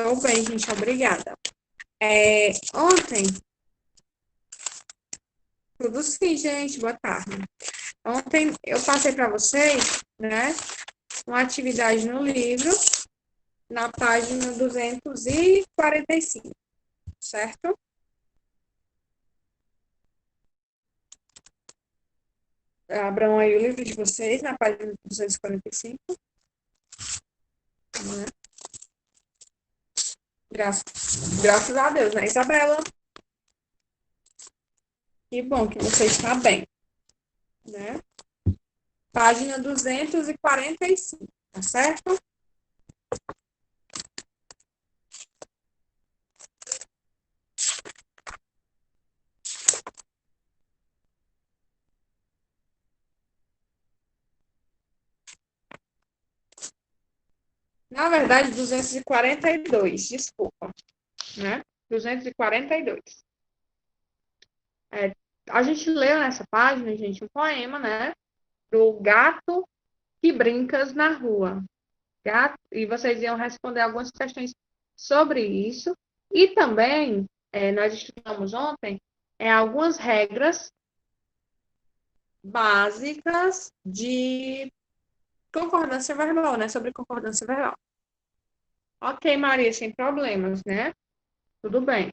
Estou bem, gente, obrigada. Ontem, tudo sim, gente, boa tarde. Ontem eu passei para vocês, né, uma atividade no livro, na página 245, certo? Abram aí o livro de vocês, na página 245, né? Graças a Deus, né, Isabela? Que bom que você está bem, né? Página 245, tá certo? Na verdade, 242, desculpa, né? 242. É, a gente leu nessa página, gente, um poema, né? Do gato que brincas na rua. Gato, e vocês iam responder algumas questões sobre isso. E também, nós estudamos ontem, algumas regras básicas de concordância verbal, né? Sobre concordância verbal. Ok, Maria, sem problemas, né? Tudo bem.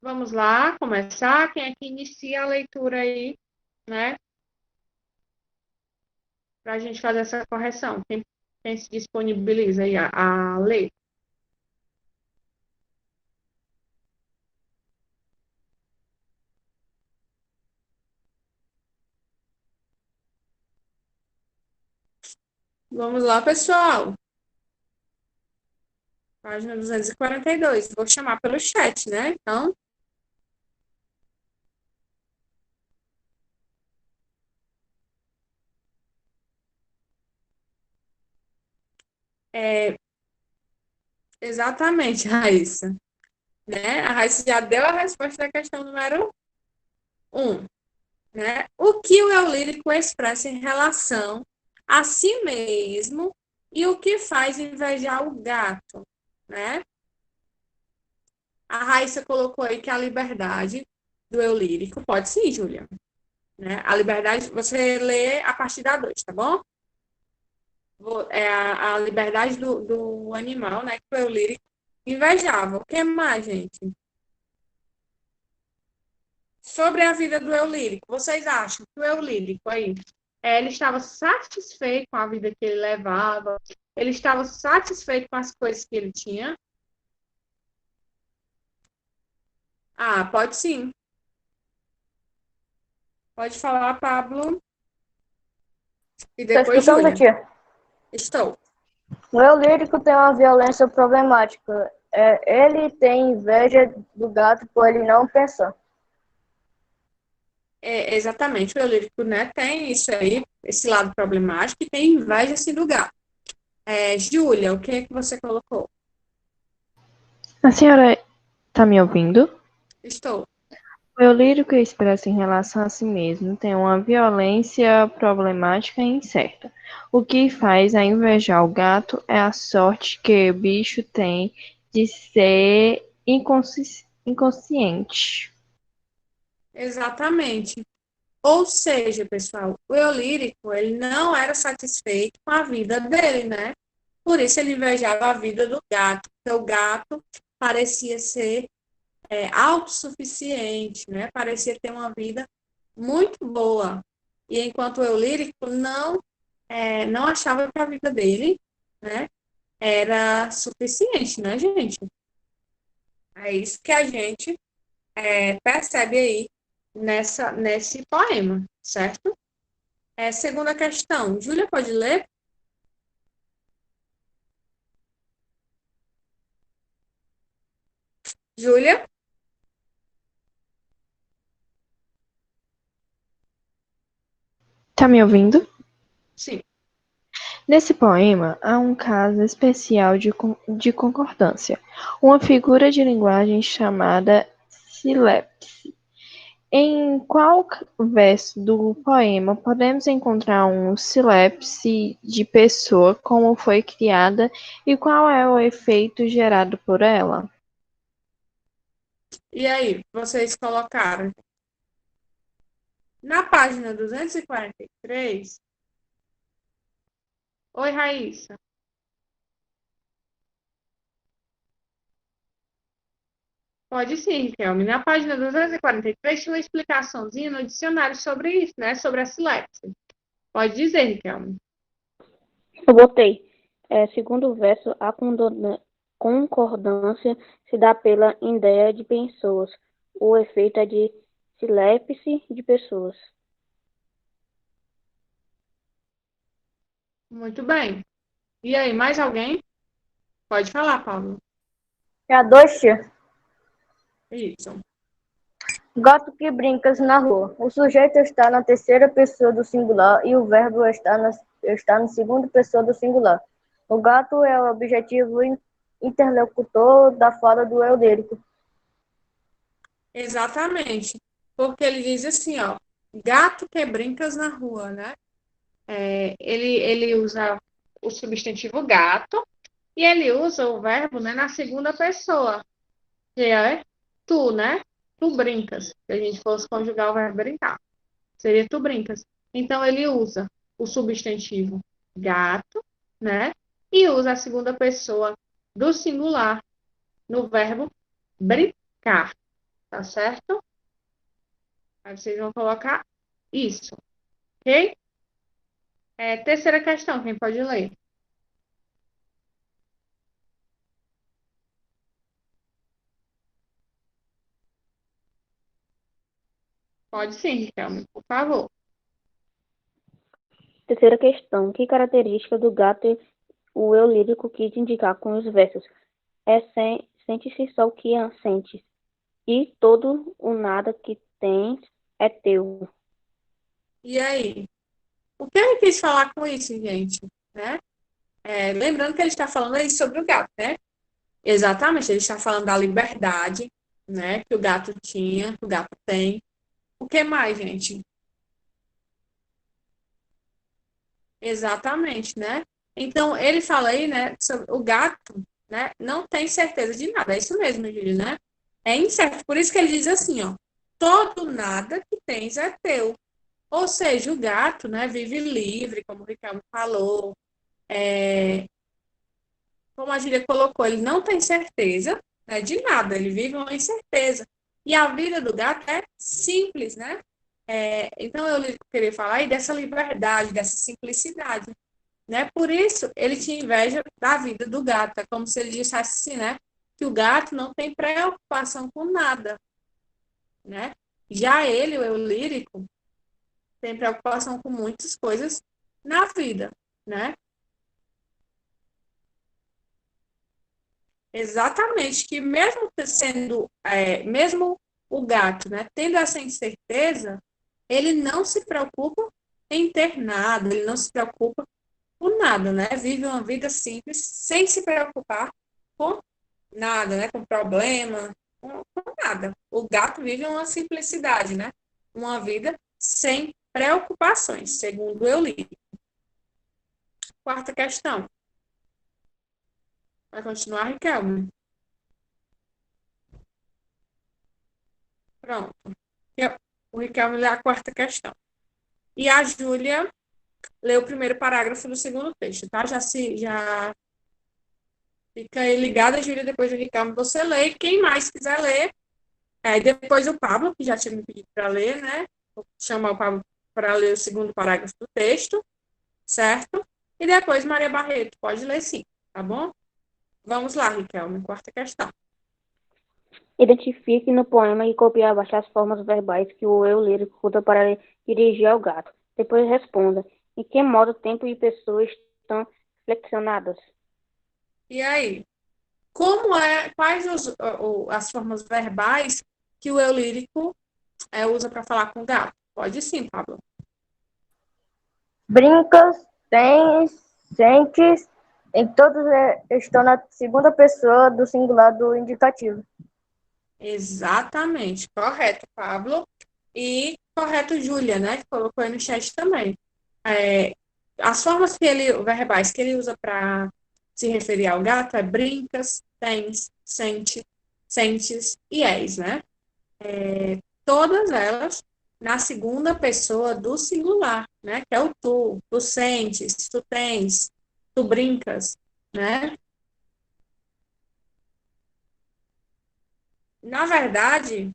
Vamos lá, começar. Quem é que inicia a leitura aí, né? Para a gente fazer essa correção. Quem se disponibiliza aí a ler? Vamos lá, pessoal. Página 242. Vou chamar pelo chat, né? Então, exatamente, Raíssa. Né? A Raíssa já deu a resposta da questão número 1. Né? O que o eu lírico expressa em relação a si mesmo e o que faz invejar o gato, né? A Raíssa colocou aí que a liberdade do eu lírico, pode sim, Júlia, né? A liberdade, você lê a partir da 2, tá bom? É a liberdade do animal, né? Que o eu lírico invejava. O que mais, gente? Sobre a vida do eu lírico, vocês acham que o eu lírico aí, ele estava satisfeito com a vida que ele levava? Ele estava satisfeito com as coisas que ele tinha? Ah, pode sim. Pode falar, Pablo. E Tô depois, escutando, Júlia. tia? Estou. O eu lírico tem uma violência problemática. Ele tem inveja do gato por ele não pensar. Exatamente, o eu lírico, né, tem isso aí, esse lado problemático, e tem inveja assim do gato. Júlia, o que é que você colocou? A senhora está me ouvindo? Estou. O eu lírico expressa em relação a si mesmo tem uma violência problemática e incerta. O que faz a invejar o gato é a sorte que o bicho tem de ser inconsciente. Exatamente. Ou seja, pessoal, o eu lírico, ele não era satisfeito com a vida dele, né? Por isso ele invejava a vida do gato, porque o gato parecia ser autossuficiente, né? Parecia ter uma vida muito boa. E enquanto o eu lírico não achava que a vida dele, né, era suficiente, né, gente? É isso que a gente percebe aí nesse poema, certo? Segunda questão. Júlia, pode ler? Júlia? Tá me ouvindo? Sim. Nesse poema, há um caso especial de concordância, uma figura de linguagem chamada silepse. Em qual verso do poema podemos encontrar um sílabse de pessoa, como foi criada e qual é o efeito gerado por ela? E aí, vocês colocaram na página 243. Oi, Raíssa. Pode sim, Kelme. Na página 243 tinha uma explicaçãozinha no dicionário sobre isso, né? Sobre a silepse. Pode dizer, Kelme. Eu botei. Segundo o verso, a concordância se dá pela ideia de pessoas. O efeito é de sílabse de pessoas. Muito bem. E aí, mais alguém? Pode falar, Paulo. É a dois, tia. Isso. Gato que brincas na rua. O sujeito está na terceira pessoa do singular e o verbo está na segunda pessoa do singular. O gato é o objetivo interlocutor da fala do eu lírico. Exatamente. Porque ele diz assim, ó, gato que brincas na rua, né? Ele usa o substantivo gato e ele usa o verbo, né, na segunda pessoa, que é tu, né? Tu brincas. Se a gente fosse conjugar o verbo brincar, seria tu brincas. Então ele usa o substantivo gato, né? E usa a segunda pessoa do singular no verbo brincar, tá certo? Aí vocês vão colocar isso, ok? Terceira questão, quem pode ler? Pode sim, Riquelme, por favor. Terceira questão. Que característica do gato o eu lírico quis indicar com os versos? Sente-se só o que sentes, e todo o nada que tens é teu. E aí? O que ele quis falar com isso, gente? Né? Lembrando que ele está falando aí sobre o gato, né? Exatamente, ele está falando da liberdade, né? Que o gato tinha, que o gato tem. O que mais, gente? Exatamente, né? Então, ele fala aí, né, sobre o gato, né, não tem certeza de nada. É isso mesmo, Júlio, né? É incerto. Por isso que ele diz assim, ó, todo nada que tens é teu. Ou seja, o gato, né, vive livre, como o Ricardo falou, como a Júlia colocou, ele não tem certeza, né, de nada, ele vive uma incerteza. E a vida do gato é simples, né? Então, eu queria falar aí dessa liberdade, dessa simplicidade, né? Por isso, ele tinha inveja da vida do gato. É como se ele dissesse assim, né? Que o gato não tem preocupação com nada, né? Já ele, o eu lírico, tem preocupação com muitas coisas na vida, né? Exatamente, que mesmo sendo, mesmo o gato, né, tendo essa incerteza, ele não se preocupa em ter nada, ele não se preocupa com nada, né? Vive uma vida simples, sem se preocupar com nada, né? Com problema, com nada. O gato vive uma simplicidade, né? Uma vida sem preocupações, segundo eu li. Quarta questão. Vai continuar, Riquelme? Pronto. O Riquelme lê a quarta questão. E a Júlia lê o primeiro parágrafo do segundo texto, tá? Já fica aí ligada, Júlia, depois do Riquelme você lê. Quem mais quiser ler, depois o Pablo, que já tinha me pedido para ler, né? Vou chamar o Pablo para ler o segundo parágrafo do texto, certo? E depois Maria Barreto, pode ler sim, tá bom? Vamos lá, Riquelme, quarta questão. Identifique no poema e copie abaixo as formas verbais que o eu lírico usa para dirigir ao gato. Depois responda: em que modo tempo e pessoas estão flexionadas? E aí? Quais as formas verbais que o eu lírico usa para falar com o gato? Pode sim, Pablo. Brincas, tens, sentes, em todos estão na segunda pessoa do singular do indicativo. Exatamente, correto, Pablo. E correto, Júlia, né? Que colocou aí no chat também. As formas verbais que ele usa para se referir ao gato é brincas, tens, sente, sentes e és, né? Todas elas na segunda pessoa do singular, né? Que é o tu sentes, tu tens, tu brincas, né? Na verdade,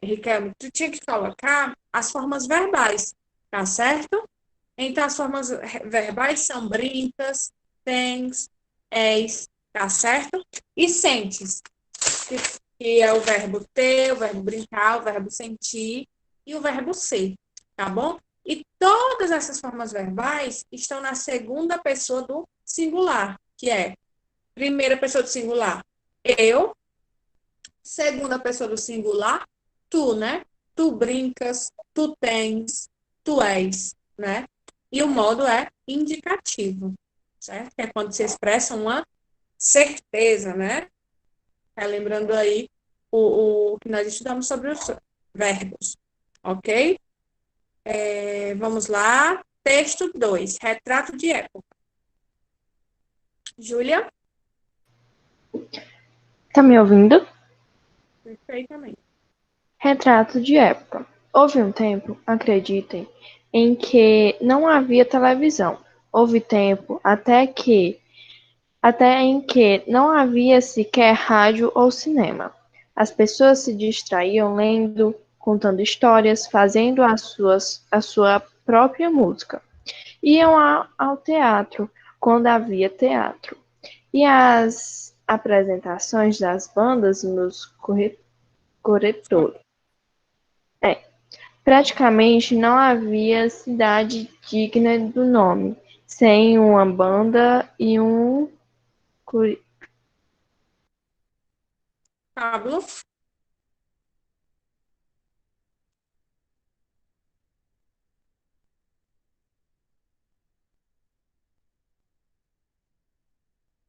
Riquelme, tu tinha que colocar as formas verbais, tá certo? Então, as formas verbais são brincas, tens, és, tá certo? E sentes, que é o verbo ter, o verbo brincar, o verbo sentir e o verbo ser, tá bom? E todas essas formas verbais estão na segunda pessoa do singular, que é primeira pessoa do singular, eu, segunda pessoa do singular, tu, né? Tu brincas, tu tens, tu és, né? E o modo é indicativo, certo? Que é quando se expressa uma certeza, né? Lembrando aí o que nós estudamos sobre os verbos, ok? Vamos lá. Texto 2, retrato de época. Júlia? Tá me ouvindo? Perfeitamente. Retrato de época. Houve um tempo, acreditem, em que não havia televisão. Houve tempo até em que não havia sequer rádio ou cinema. As pessoas se distraíam lendo, contando histórias, fazendo a sua própria música. Iam ao teatro, quando havia teatro. E as apresentações das bandas nos corredores. Praticamente não havia cidade digna do nome, sem uma banda e um Pablo?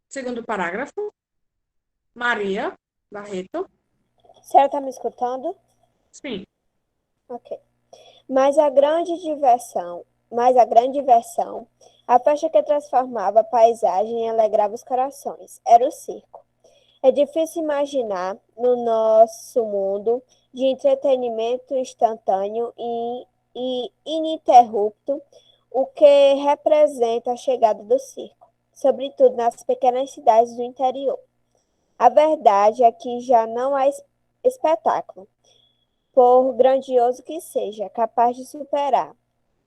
Segundo parágrafo. Maria Barreto? A senhora está me escutando? Sim. Ok. Mas a grande diversão, a festa que transformava a paisagem e alegrava os corações, era o circo. É difícil imaginar no nosso mundo de entretenimento instantâneo e ininterrupto o que representa a chegada do circo, sobretudo nas pequenas cidades do interior. A verdade é que já não há espetáculo, por grandioso que seja, capaz de superar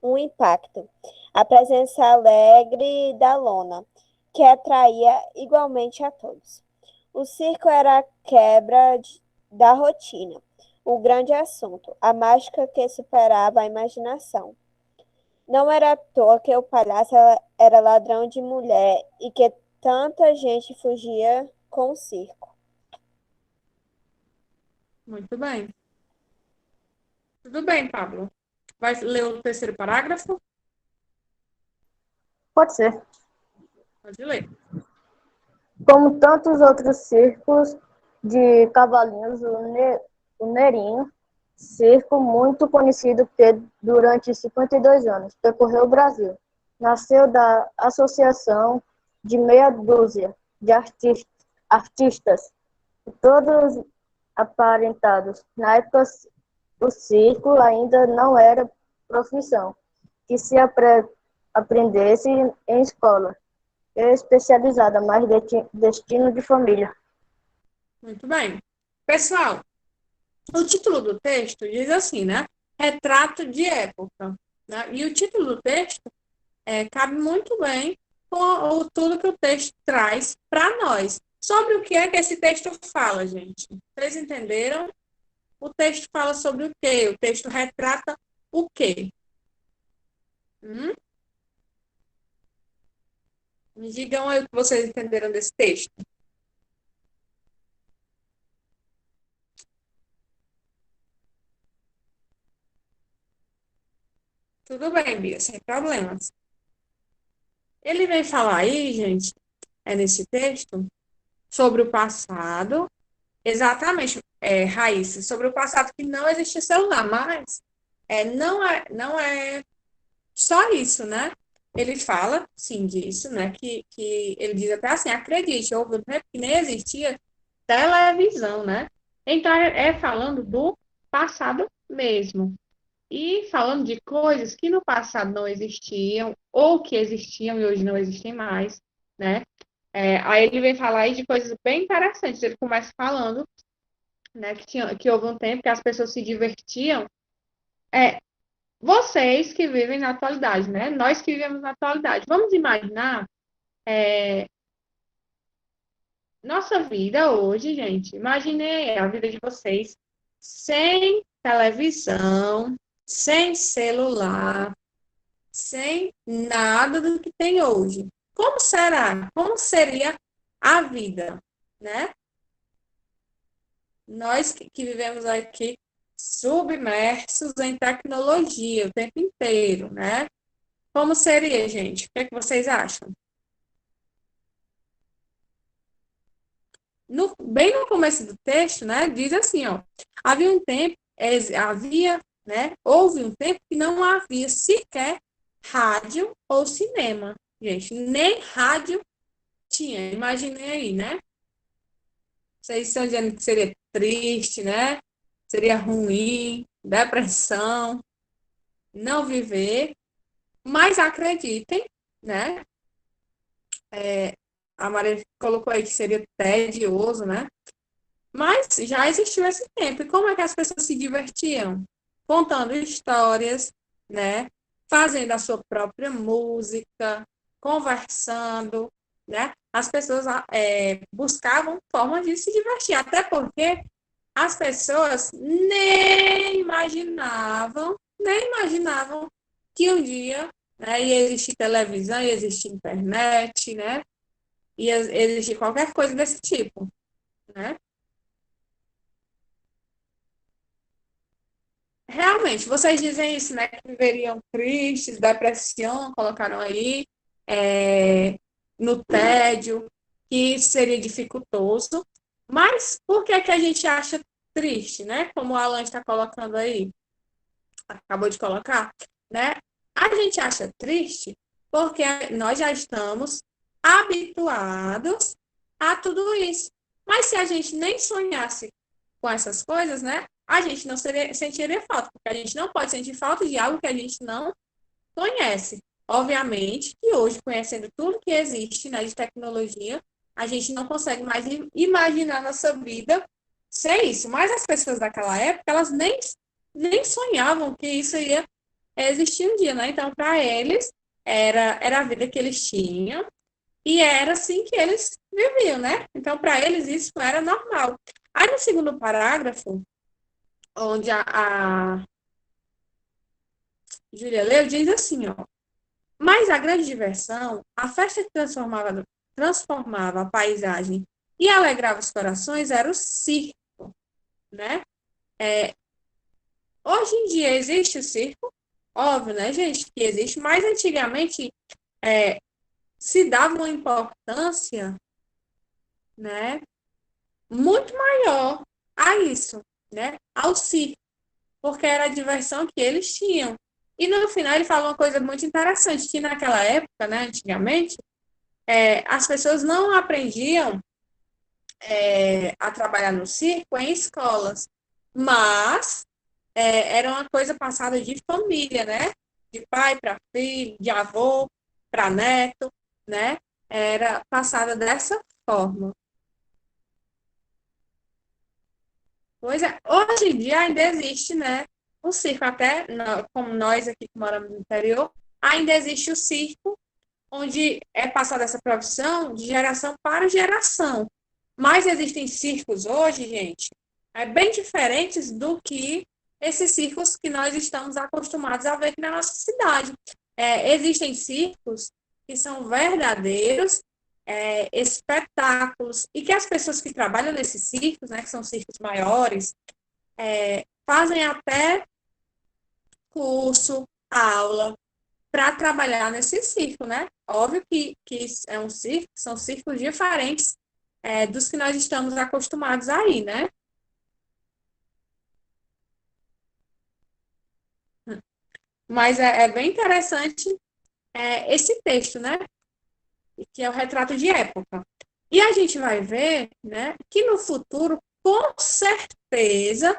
um impacto, a presença alegre da lona, que atraía igualmente a todos. O circo era a da rotina, o grande assunto, a mágica que superava a imaginação. Não era à toa que o palhaço era ladrão de mulher e que tanta gente fugia com o circo. Muito bem. Tudo bem, Pablo. Vai ler o terceiro parágrafo? Pode ser. Pode ler. Como tantos outros circos de cavalinhos, o Nerinho, circo muito conhecido que durante 52 anos percorreu o Brasil. Nasceu da associação de meia dúzia de artistas, todos aparentados. Na época, o circo ainda não era profissão que se aprendesse em escola especializada, mas destino de família. Muito bem. Pessoal, o título do texto diz assim, né? Retrato de época. Né? E o título do texto cabe muito bem com tudo que o texto traz para nós. Sobre o que é que esse texto fala, gente? Vocês entenderam? O texto fala sobre o quê? O texto retrata o quê? Me digam aí o que vocês entenderam desse texto. Tudo bem, Bia, sem problemas. Ele vem falar aí, gente, nesse texto, sobre o passado Exatamente, Raíssa, sobre o passado que não existia celular, mas não é só isso, né? Ele fala, sim, disso, né? Que ele diz até assim, acredite, houve um tempo que nem existia televisão, né? Então, é falando do passado mesmo. E falando de coisas que no passado não existiam, ou que existiam e hoje não existem mais, né? Aí ele vem falar aí de coisas bem interessantes. Ele começa falando, né, que houve um tempo que as pessoas se divertiam. É, vocês que vivem na atualidade, né? Nós que vivemos na atualidade. Vamos imaginar nossa vida hoje, gente. Imaginei a vida de vocês sem televisão, sem celular, sem nada do que tem hoje. Como será? Como seria a vida, né? Nós que vivemos aqui submersos em tecnologia o tempo inteiro, né? Como seria, gente? O que é que vocês acham? Bem no começo do texto, né, diz assim, ó, havia um tempo, houve um tempo que não havia sequer rádio ou cinema, gente, nem rádio tinha, imaginei aí, né? Vocês estão dizendo que seria triste, né? Seria ruim, depressão, não viver, mas acreditem, né? A Maria colocou aí que seria tedioso, né? Mas já existiu esse tempo. E como é que as pessoas se divertiam? Contando histórias, né? Fazendo a sua própria música, conversando, né? As pessoas buscavam formas de se divertir, até porque as pessoas nem imaginavam que um dia, né, ia existir televisão, ia existir internet, né? Ia existir qualquer coisa desse tipo, né? Realmente, vocês dizem isso, né? Que viveriam tristes, depressão, colocaram aí, é, no tédio, que seria dificultoso. Mas por que que a gente acha triste, né? Como o Alan está colocando aí, acabou de colocar, né? A gente acha triste porque nós já estamos habituados a tudo isso. Mas se a gente nem sonhasse com essas coisas, né? A gente não sentiria falta, porque a gente não pode sentir falta de algo que a gente não conhece. Obviamente que hoje, conhecendo tudo que existe, né, de tecnologia, a gente não consegue mais imaginar nossa vida sem isso. Mas as pessoas daquela época, elas nem sonhavam que isso ia existir um dia, né? Então, para eles, era a vida que eles tinham e era assim que eles viviam, né? Então, para eles, isso era normal. Aí, no segundo parágrafo, onde a Júlia leu, diz assim, ó. Mas a grande diversão, a festa que transformava a paisagem e alegrava os corações era o circo, né? Hoje em dia existe o circo, óbvio, né, gente, que existe, mas antigamente se dava uma importância, né, muito maior a isso, né, ao circo, porque era a diversão que eles tinham. E no final ele fala uma coisa muito interessante, que naquela época, né, antigamente, as pessoas não aprendiam a trabalhar no circo em escolas, mas era uma coisa passada de família, né? De pai para filho, de avô para neto, né? Era passada dessa forma. Pois é, hoje em dia ainda existe, né? O circo, até como nós aqui que moramos no interior, ainda existe o circo, onde é passada essa profissão de geração para geração. Mas existem circos hoje, gente, bem diferentes do que esses circos que nós estamos acostumados a ver aqui na nossa cidade. Existem circos que são verdadeiros espetáculos e que as pessoas que trabalham nesses circos, né, que são circos maiores, fazem até curso, aula, para trabalhar nesse circo, né? Óbvio que é um circo, são circos diferentes dos que nós estamos acostumados aí, né? Mas é bem interessante esse texto, né? Que é o retrato de época. E a gente vai ver, né, que no futuro, com certeza,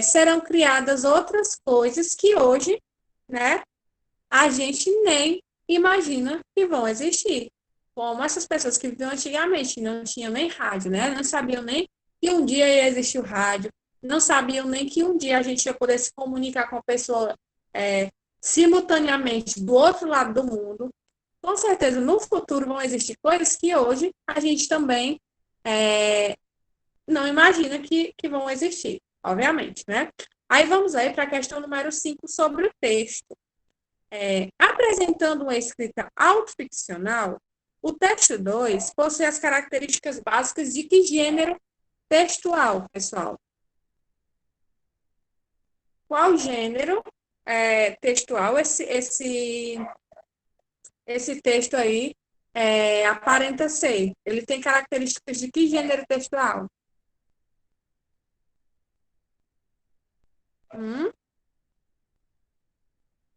serão criadas outras coisas que hoje, né, a gente nem imagina que vão existir. Como essas pessoas que viviam antigamente, não tinham nem rádio, né? Não sabiam nem que um dia ia existir o rádio, não sabiam nem que um dia a gente ia poder se comunicar com a pessoa simultaneamente do outro lado do mundo. Com certeza, no futuro vão existir coisas que hoje a gente também não imagina que vão existir, obviamente, né? Aí vamos aí para a questão número 5 sobre o texto. Apresentando uma escrita autoficcional, o texto 2 possui as características básicas de que gênero textual, pessoal? Qual gênero textual esse texto aí aparenta ser? Ele tem características de que gênero textual?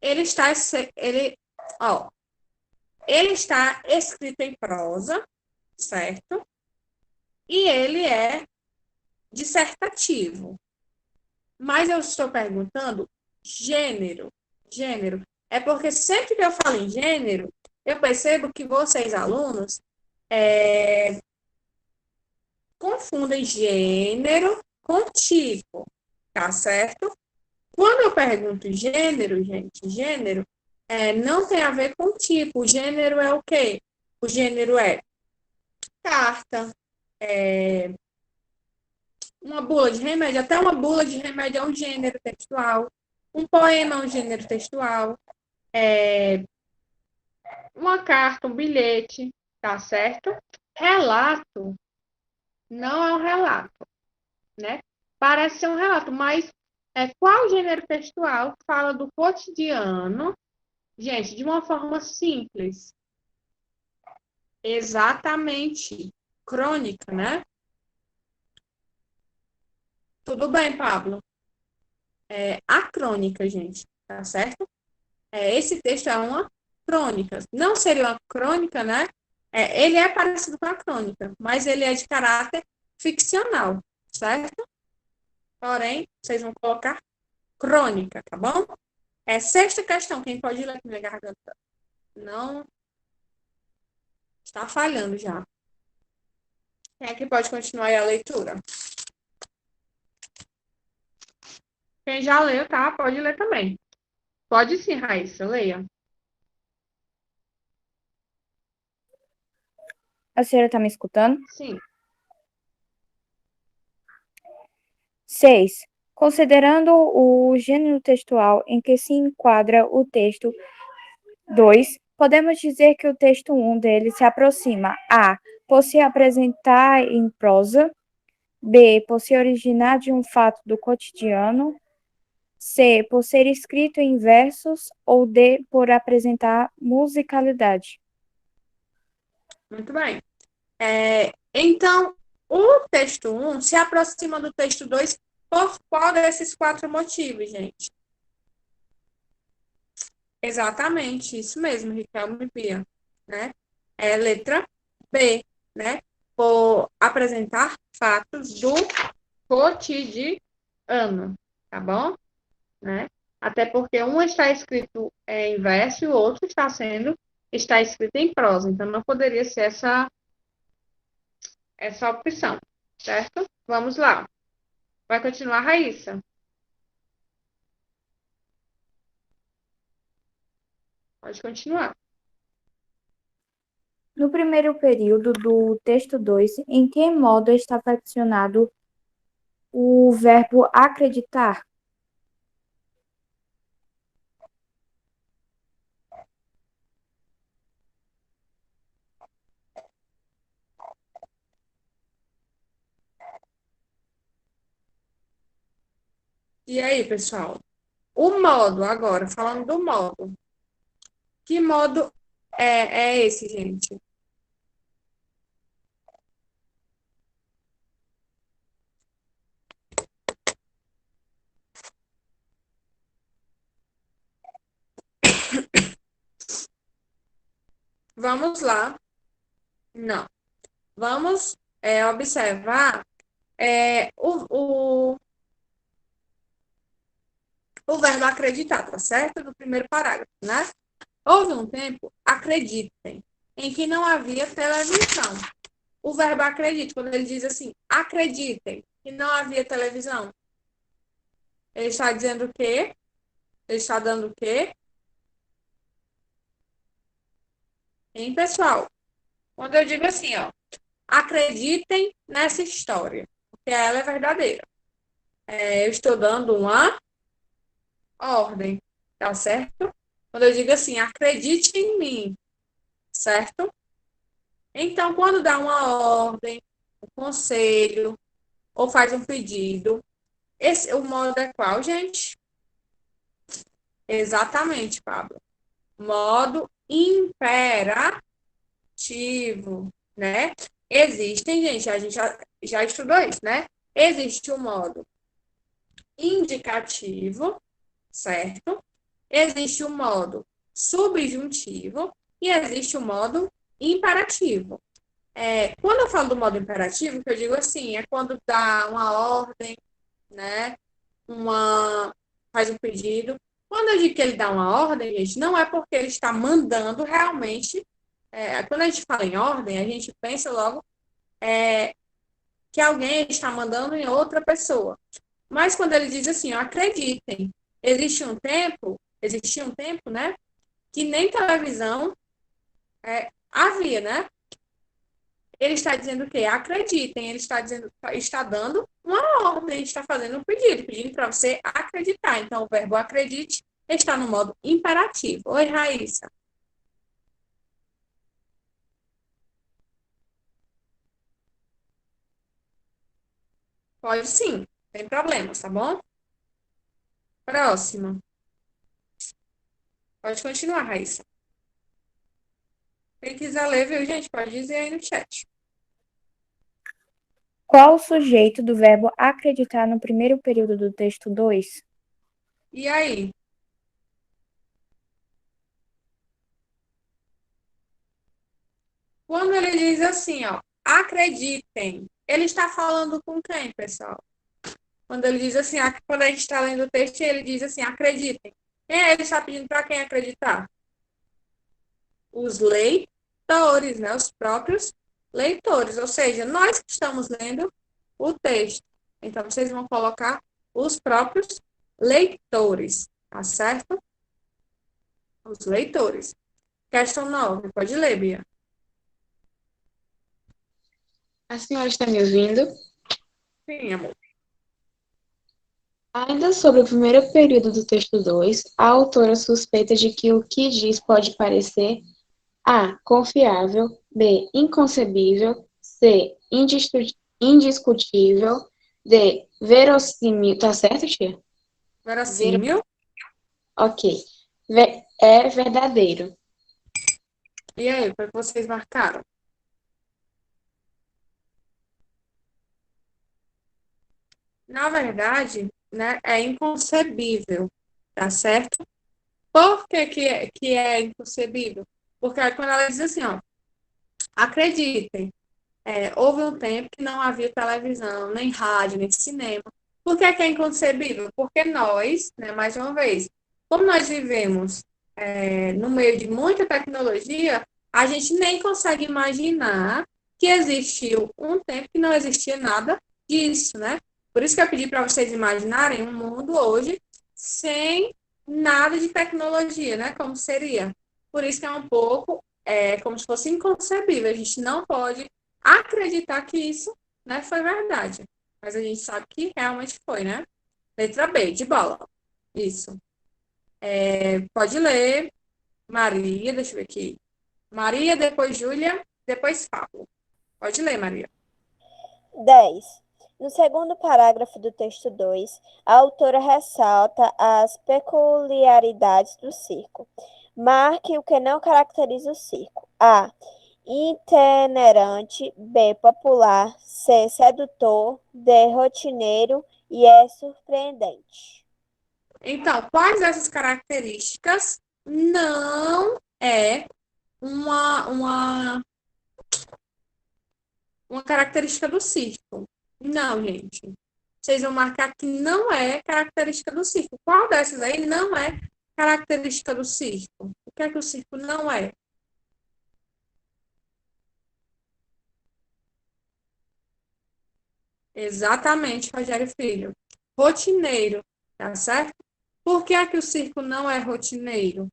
Ele está, ó, ele está escrito em prosa, certo? E ele é dissertativo. Mas eu estou perguntando gênero. Gênero. É porque sempre que eu falo em gênero, eu percebo que vocês, alunos, confundem gênero com tipo, tá certo? Quando eu pergunto gênero, gente, gênero não tem a ver com tipo. O gênero é o quê? O gênero é carta, uma bula de remédio, até uma bula de remédio é um gênero textual, um poema é um gênero textual, uma carta, um bilhete, tá certo? Relato não é um relato, né? Parece ser um relato, mas qual gênero textual fala do cotidiano, gente, de uma forma simples? Exatamente. Crônica, né? Tudo bem, Pablo. A crônica, gente, tá certo? Esse texto é uma crônica. Não seria uma crônica, né? Ele é parecido com a crônica, mas ele é de caráter ficcional, certo? Porém, vocês vão colocar crônica, tá bom? Sexta questão, quem pode ler com minha garganta? Não está falhando já. Quem é que pode continuar aí a leitura? Quem já leu, tá? Pode ler também. Pode sim, Raíssa, leia. A senhora está me escutando? Sim. 6. Considerando o gênero textual em que se enquadra o texto 2, podemos dizer que o texto 1 dele se aproxima a. Por se apresentar em prosa, B. Por se originar de um fato do cotidiano, C. Por ser escrito em versos, ou D. Por apresentar musicalidade. Muito bem. Então, o texto 1 se aproxima do texto 2 por qual desses 4 motivos, gente? Exatamente, isso mesmo, Riquelme e Bia, né? Letra B, né? Por apresentar fatos do cotidiano, tá bom? Né? Até porque um está escrito em verso e o outro está escrito em prosa, então não poderia ser essa opção, certo? Vamos lá. Vai continuar, Raíssa? Pode continuar. No primeiro período do texto 2, em que modo está flexionado o verbo acreditar? E aí, pessoal? O modo, agora, falando do modo. Que modo é esse, gente? Vamos lá. Não. Vamos observar o verbo acreditar, tá certo? No primeiro parágrafo, né? Houve um tempo, acreditem, em que não havia televisão. O verbo acredite, quando ele diz assim, acreditem, que não havia televisão, ele está dizendo o quê? Ele está dando o quê? Hein, pessoal? Quando eu digo assim, ó, acreditem nessa história, porque ela é verdadeira. Eu estou dando uma ordem, tá certo? Quando eu digo assim, acredite em mim, certo? Então, quando dá uma ordem, um conselho, ou faz um pedido, o modo é qual, gente? Exatamente, Pablo. Modo imperativo, né? Existem, gente, a gente já estudou isso, né? Existe o modo indicativo, certo? Existe o modo subjuntivo e existe o modo imperativo. Quando eu falo do modo imperativo, que eu digo assim, é quando dá uma ordem, né? Faz um pedido. Quando eu digo que ele dá uma ordem, gente, não é porque ele está mandando realmente. Quando a gente fala em ordem, a gente pensa logo que alguém está mandando em outra pessoa. Mas quando ele diz assim, ó, acreditem, existia um tempo, né, que nem televisão havia, né? Ele está dizendo o quê? Acreditem. Ele está dizendo, está dando uma ordem, está fazendo um pedindo para você acreditar. Então, o verbo acredite está no modo imperativo. Oi, Raíssa. Pode sim, sem problemas, tá bom? Próximo. Pode continuar, Raíssa. Quem quiser ler, viu, gente? Pode dizer aí no chat. Qual o sujeito do verbo acreditar no primeiro período do texto 2? E aí? Quando ele diz assim, ó, acreditem, ele está falando com quem, pessoal? Quando ele diz assim, quando a gente está lendo o texto, ele diz assim, acreditem. Ele está pedindo para quem acreditar? Os leitores, né? Os próprios leitores, ou seja, nós que estamos lendo o texto. Então, vocês vão colocar os próprios leitores, tá certo? Os leitores. Questão 9, pode ler, Bia. A senhora está me ouvindo? Sim, amor. Ainda sobre o primeiro período do texto 2, a autora suspeita de que o que diz pode parecer A. Confiável, B. Inconcebível, C. Indiscutível, D. Verossímil. Tá certo, tia? Verossímil. Ok. É verdadeiro. E aí, foi o que vocês marcaram? Na verdade, né, é inconcebível, tá certo? Por que é inconcebível? Porque aí quando ela diz assim, ó, acreditem, houve um tempo que não havia televisão, nem rádio, nem cinema. Por que é inconcebível? Porque nós, né, mais uma vez, como nós vivemos no meio de muita tecnologia, a gente nem consegue imaginar que existiu um tempo que não existia nada disso, né? Por isso que eu pedi para vocês imaginarem um mundo hoje sem nada de tecnologia, né? Como seria. Por isso que é um pouco como se fosse inconcebível. A gente não pode acreditar que isso, né, foi verdade. Mas a gente sabe que realmente foi, né? Letra B, de bola. Isso. Pode ler. Maria, deixa eu ver aqui. Maria, depois Júlia, depois Pablo. Pode ler, Maria. 10. No segundo parágrafo do texto 2, a autora ressalta as peculiaridades do circo. Marque o que não caracteriza o circo. A. Itinerante. B. Popular. C. Sedutor. D. Rotineiro. E E. Surpreendente. Então, quais dessas características não é uma característica do circo. Não, gente. Vocês vão marcar que não é característica do circo. Qual dessas aí não é característica do circo? O que é que o circo não é? Exatamente, Rogério Filho. Rotineiro, tá certo? Por que é que o circo não é rotineiro?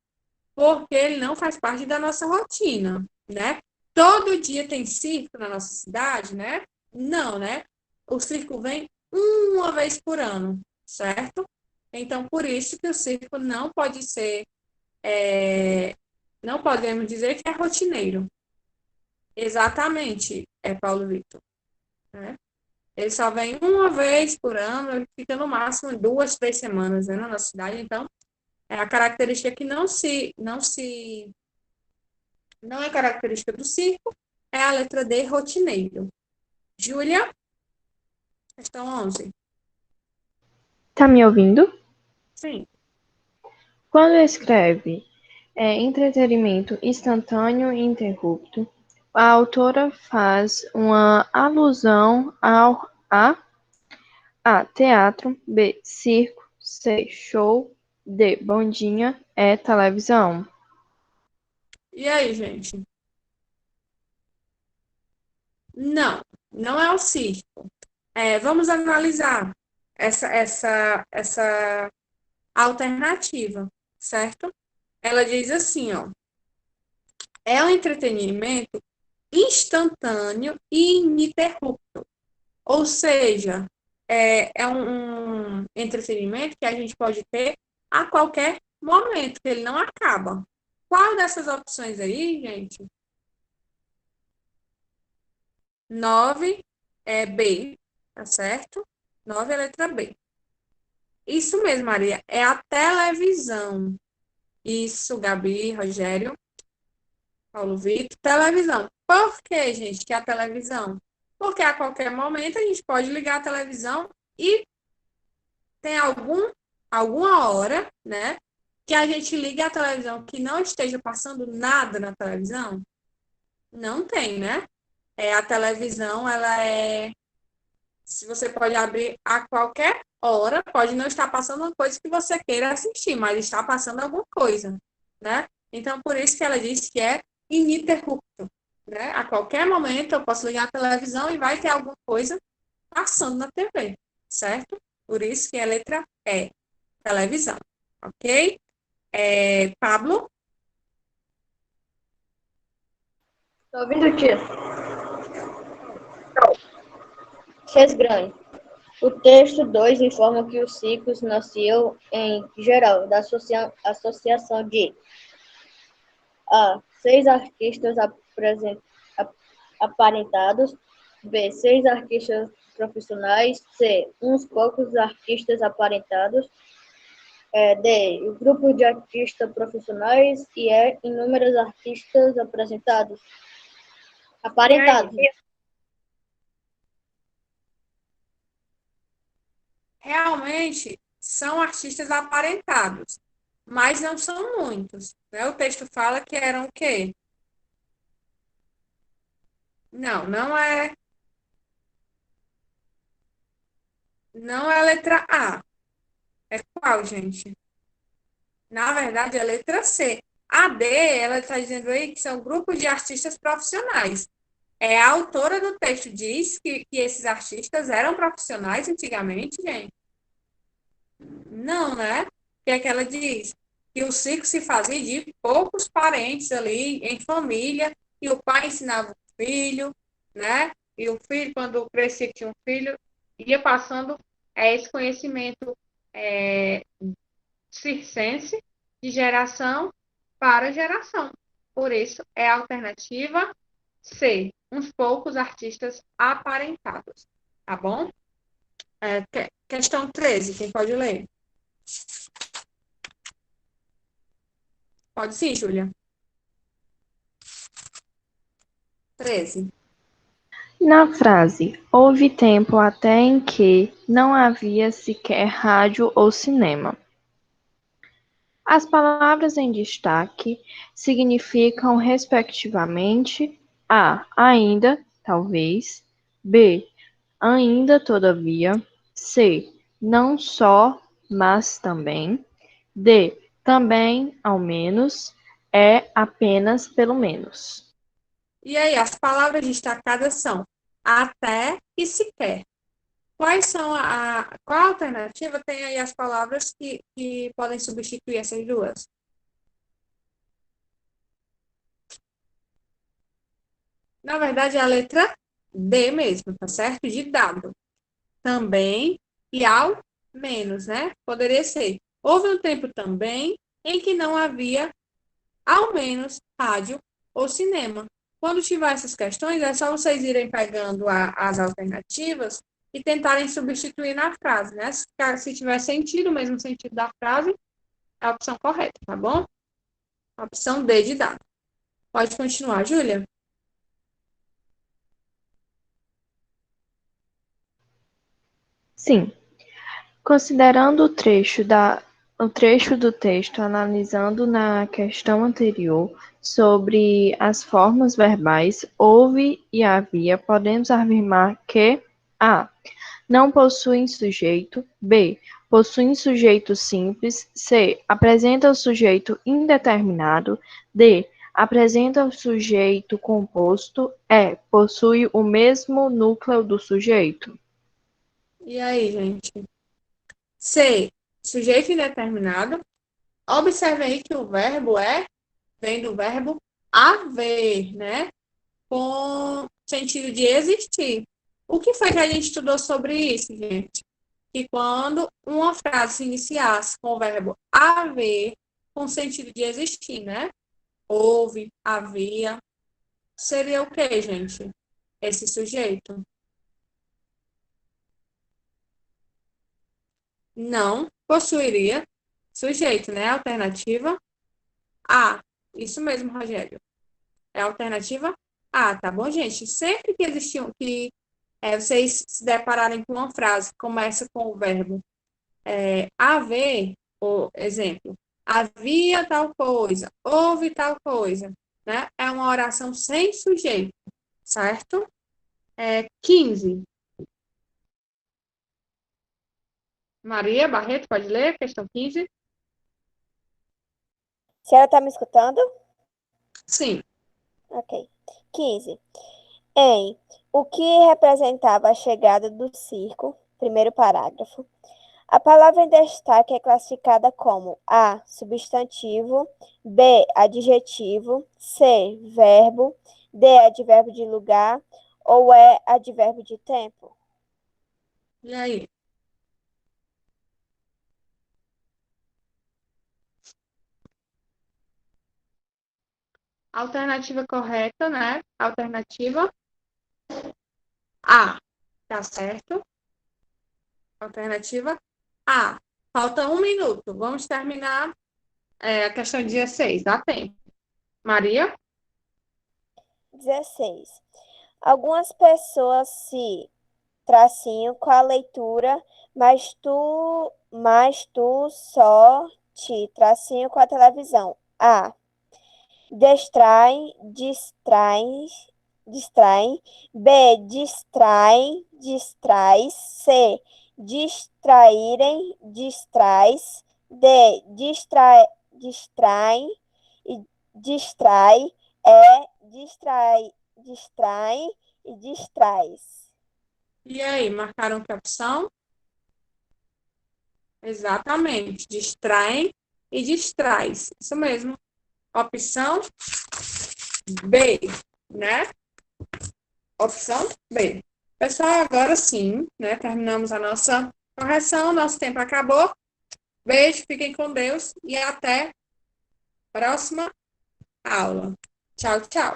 Porque ele não faz parte da nossa rotina, né? Todo dia tem circo na nossa cidade, né? Não, né? O circo vem uma vez por ano, certo? Então, por isso que o circo não pode ser, não podemos dizer que é rotineiro. Exatamente, Paulo Vitor, né? Ele só vem uma vez por ano, ele fica no máximo 2, 3 semanas, né, na nossa cidade. Então, é a característica que não é característica do circo, é a letra D, rotineiro. Júlia, questão 11. Tá me ouvindo? Sim. Quando escreve entretenimento instantâneo e interrupto, a autora faz uma alusão A. Teatro, B. Circo, C. Show, D. Bondinha, E. Televisão. E aí, gente? Não, não é o circo. Vamos analisar essa alternativa, certo? Ela diz assim, ó, é um entretenimento instantâneo e ininterrupto. Ou seja, é um entretenimento que a gente pode ter a qualquer momento, que ele não acaba. Qual dessas opções aí, gente? 9 é B, tá certo? 9 é a letra B. Isso mesmo, Maria, é a televisão. Isso, Gabi, Rogério, Paulo Vitor, televisão. Por que, gente, que é a televisão? Porque a qualquer momento a gente pode ligar a televisão e tem alguma hora, né, que a gente liga a televisão que não esteja passando nada na televisão? Não tem, né? A televisão, ela se você pode abrir a qualquer hora, pode não estar passando uma coisa que você queira assistir, mas está passando alguma coisa, né? Então, por isso que ela diz que é ininterrupto, né? A qualquer momento eu posso ligar a televisão e vai ter alguma coisa passando na TV, certo? Por isso que é a letra E, televisão, ok? Pablo? Tô ouvindo, tia. 6 grande. O texto 2 informa que o ciclos nasceu, em geral, da associação de A. 6 artistas aparentados. B. 6 artistas profissionais. C. Uns poucos artistas aparentados. D. O grupo de artistas profissionais. E E. Inúmeros artistas aparentados. Realmente são artistas aparentados, mas não são muitos, né? O texto fala que eram o quê? Não, não é a letra A. É qual, gente? Na verdade, é a letra C. A D, ela está dizendo aí que são grupos de artistas profissionais. A autora do texto diz que esses artistas eram profissionais antigamente, gente? Não, né? O que é que ela diz? Que o circo se fazia de poucos parentes ali, em família, e o pai ensinava o filho, né? E o filho, quando crescia, tinha um filho, ia passando esse conhecimento circense de geração para geração. Por isso, é a alternativa C, uns poucos artistas aparentados. Tá bom? Questão 13, quem pode ler? Pode sim, Júlia. 13. Na frase, houve tempo até em que não havia sequer rádio ou cinema. As palavras em destaque significam, respectivamente, A. Ainda, talvez. B. Ainda, todavia. C. Não só, mas também. D. Também, ao menos. E. Apenas, pelo menos. E aí, as palavras destacadas são até e sequer. Qual a alternativa tem aí as palavras que podem substituir essas duas? Na verdade, é a letra D mesmo, tá certo? De dado. Também e ao menos, né? Poderia ser. Houve um tempo também em que não havia ao menos rádio ou cinema. Quando tiver essas questões, é só vocês irem pegando as alternativas e tentarem substituir na frase, né? Se tiver sentido, o mesmo sentido da frase, é a opção correta, tá bom? A opção D de dado. Pode continuar, Júlia? Sim. Considerando o trecho do texto analisando na questão anterior sobre as formas verbais houve e havia, podemos afirmar que A. Não possuem sujeito. B. Possuem sujeito simples. C. Apresenta o sujeito indeterminado. D. Apresenta o sujeito composto. E. Possui o mesmo núcleo do sujeito. E aí, gente? C. Sujeito indeterminado. Observe aí que o verbo vem do verbo haver, né? Com sentido de existir. O que foi que a gente estudou sobre isso, gente? Que quando uma frase se iniciasse com o verbo haver, com sentido de existir, né? Houve, havia, seria o que, gente? Esse sujeito? Não possuiria sujeito, né? Alternativa A. Isso mesmo, Rogério. É a alternativa A, tá bom, gente? Sempre que existiam, vocês se depararem com uma frase que começa com o verbo haver, por exemplo, havia tal coisa, houve tal coisa, né? É uma oração sem sujeito, certo? 15. Maria Barreto, pode ler? Questão 15. A senhora está me escutando? Sim. Ok. 15. Em o que representava a chegada do circo, primeiro parágrafo, a palavra em destaque é classificada como A. Substantivo, B. Adjetivo, C. Verbo, D. Advérbio de lugar ou E. Advérbio de tempo? E aí? Alternativa correta, né? Alternativa A. Tá certo? Alternativa A. Falta 1 minuto. Vamos terminar a questão 16. Dá tempo. Maria? 16. Algumas pessoas se tracinho com a leitura, mas tu só te tracinho com a televisão. A. Distraem. B. Distrai. C. Distrais. D. Distraem e distrai. E. Distrai e distrais. E aí, marcaram que opção? Exatamente. Distraem e distrais. Isso mesmo. Opção B, né? Opção B. Pessoal, agora sim, né? Terminamos a nossa correção. Nosso tempo acabou. Beijo, fiquem com Deus e até a próxima aula. Tchau, tchau.